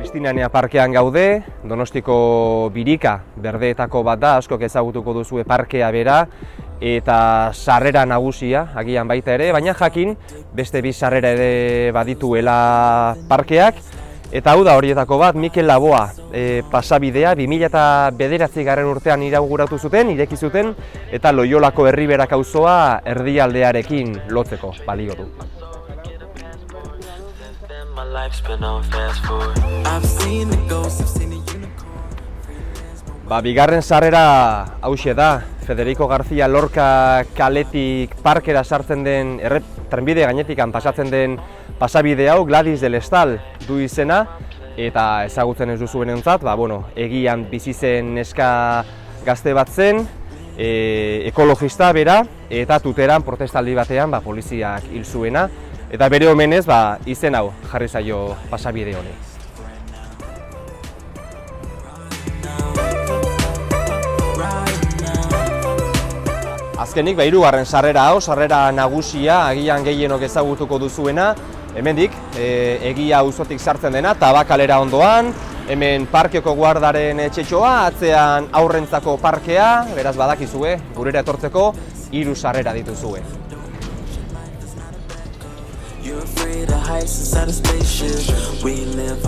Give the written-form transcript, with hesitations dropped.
Kristinania parkean gaude, Donostiko Birika berdeetako bat da, askok ezagutuko duzue parkea bera, eta sarrera nagusia, agian baita ere, baina jakin beste bi sarrera ere badituela parkeak, eta hau da horietako bat, Mikel Laboa pasabidea 2009 urtean inauguratu zuten, ireki zuten, eta Loiolako Erriberak auzoa erdialdearekin lotzeko balio du. Bigarren sarrera hauxe da, Federico García Lorca kaletik parkera sartzen den, trenbide gainetikan pasatzen den pasabide hau Gladys del Estal du izena, eta ezagutzen ez duzuenentzat, egian bizi zen neska gazte bat zen, ekologista bera, eta Tuteran protestaldi batean poliziak hil zuena, eta bere omenez izen hau jarri zaio pasabide honi. Azkenik, hirugarren sarrera hau, sarrera nagusia, agian gehienok ezagutuko duzuena, hemendik, egia auzotik sartzen dena, Tabakalera ondoan, hemen parkeko guardaren etxetxoa, atzean aurrentzako parkea, beraz badakizue, gurera etortzeko, 3 sarrera dituzue.